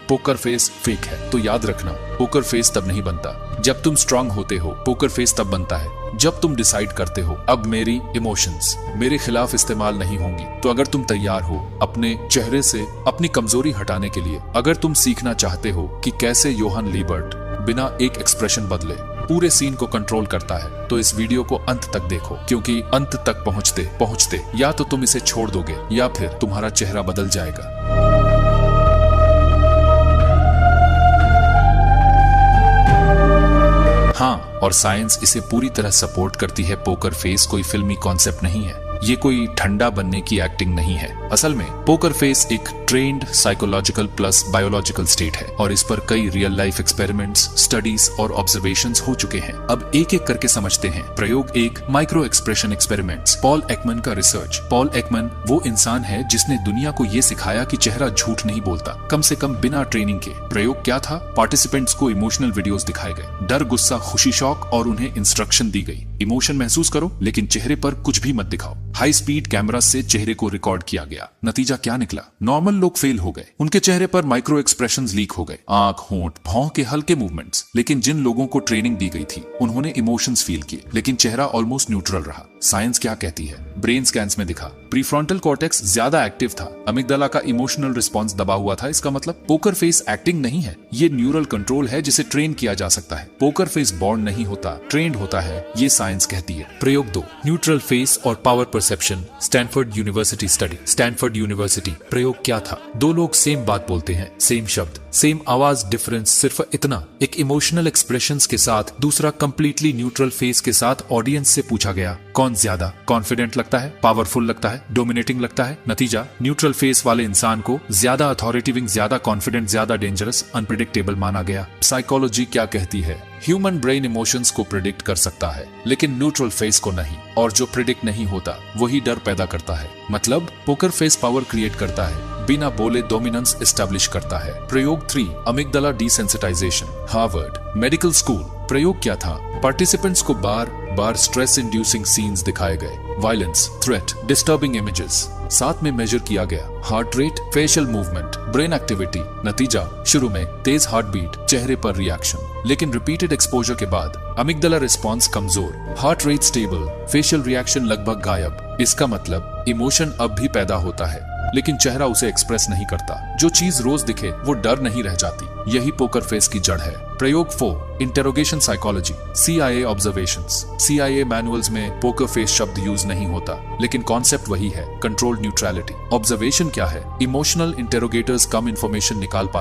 Poker face fake है, तो याद रखना पोकर फेस तब नहीं बनता जब तुम स्ट्रांग होते हो। पोकर फेस तब बनता है जब तुम डिसाइड करते हो अब मेरी इमोशंस मेरे खिलाफ इस्तेमाल नहीं होंगी। तो अगर तुम तैयार हो अपने चेहरे से अपनी कमजोरी हटाने के लिए, अगर तुम सीखना चाहते हो कि कैसे योहान लीबर्ट बिना एक एक्सप्रेशन बदले पूरे सीन को कंट्रोल करता है, तो इस वीडियो को अंत तक देखो, क्योंकि अंत तक पहुंचते पहुंचते या तो तुम इसे छोड़ दोगे या फिर तुम्हारा चेहरा बदल जाएगा। हाँ, और साइंस इसे पूरी तरह सपोर्ट करती है। पोकर फेस कोई फिल्मी कॉन्सेप्ट नहीं है, ये कोई ठंडा बनने की एक्टिंग नहीं है। असल में पोकर फेस एक trained psychological plus biological state है और इस पर कई रियल लाइफ एक्सपेरिमेंट्स, स्टडीज और ऑब्जर्वेशंस हो चुके हैं। अब एक एक करके समझते हैं। प्रयोग 1, micro expression experiments. Paul Ekman का रिसर्च। पॉल एकमन वो इंसान है जिसने दुनिया को ये सिखाया कि चेहरा झूठ नहीं बोलता, कम से कम बिना ट्रेनिंग के। प्रयोग क्या था? पार्टिसिपेंट्स को इमोशनल वीडियोस दिखाए गए, डर, गुस्सा, खुशी, शौक, और उन्हें इंस्ट्रक्शन दी गई, इमोशन महसूस करो लेकिन चेहरे पर कुछ भी मत दिखाओ। हाई स्पीड कैमरा से चेहरे को रिकॉर्ड किया गया। नतीजा क्या निकला? नॉर्मल लोग फेल हो गए, उनके चेहरे पर माइक्रो एक्सप्रेशंस लीक हो गए, आंख, होंठ, भौं के हल्के मूवमेंट्स। लेकिन जिन लोगों को ट्रेनिंग दी गई थी उन्होंने इमोशंस फील किए, लेकिन चेहरा ऑलमोस्ट न्यूट्रल रहा। साइंस क्या कहती है? ब्रेन स्कैन्स में दिखा प्रीफ्रंटल कॉर्टेक्स ज्यादा एक्टिव था, अमिगडाला का इमोशनल रिस्पॉन्स दबा हुआ था। इसका मतलब पोकर फेस एक्टिंग नहीं है, ये न्यूरल कंट्रोल है जिसे ट्रेन किया जा सकता है। पोकर फेस बॉर्न नहीं होता, ट्रेंड होता है, ये साइंस कहती है। प्रयोग 2, न्यूट्रल फेस और power perception. Stanford university study. Stanford university. प्रयोग क्या था? दो लोग सेम बात बोलते हैं, सेम शब्द, सेम आवाज, डिफरेंस सिर्फ इतना, एक इमोशनल एक्सप्रेशंस के साथ, दूसरा कंप्लीटली न्यूट्रल फेस के साथ। ऑडियंस से पूछा गया कौन ज्यादा कॉन्फिडेंट लगता है, पावरफुल लगता है, डोमिनेटिंग लगता है। नतीजा, न्यूट्रल फेस वाले इंसान को ज्यादा अथॉरिटेटिव, ज्यादा कॉन्फिडेंट, ज्यादा डेंजरस, अनप्रेडिक्टेबल माना गया। साइकोलॉजी क्या कहती है? ह्यूमन ब्रेन इमोशंस को प्रिडिक्ट कर सकता है लेकिन न्यूट्रल फेस को नहीं, और जो प्रिडिक्ट नहीं होता वही डर पैदा करता है। मतलब पोकर फेस पावर क्रिएट करता है, बिना बोले डोमिनेंस एस्टैब्लिश करता है। प्रयोग 3, amygdala desensitisation. Harvard medical school. प्रयोग क्या था? पार्टिसिपेंट्स को बार बार स्ट्रेस इंड्यूसिंग सीन्स दिखाए गए, वायलेंस, थ्रेट, डिस्टर्बिंग इमेजेस। साथ में मेजर किया गया heart rate, facial movement, brain activity. नतीजा, शुरू में तेज हार्ट बीट, चेहरे पर रिएक्शन, लेकिन रिपीटेड एक्सपोजर के बाद अमिगडाला रिस्पॉन्स कमजोर, heart rate stable, facial reaction लगभग गायब। इसका मतलब इमोशन अब भी पैदा होता है लेकिन चेहरा उसे एक्सप्रेस नहीं करता। जो चीज रोज दिखे वो डर नहीं रह जाती। यही पोकर फेस की जड़ है। प्रयोग 4, interrogation psychology. CIA observations. CIA manuals में पोकर फेस शब्द यूज नहीं होता, लेकिन कॉन्सेप्ट वही है, कंट्रोल्ड न्यूट्रलिटी। ऑब्जर्वेशन क्या है? इमोशनल इंटेरोगेटर्स कम इंफॉर्मेशन निकाल पाते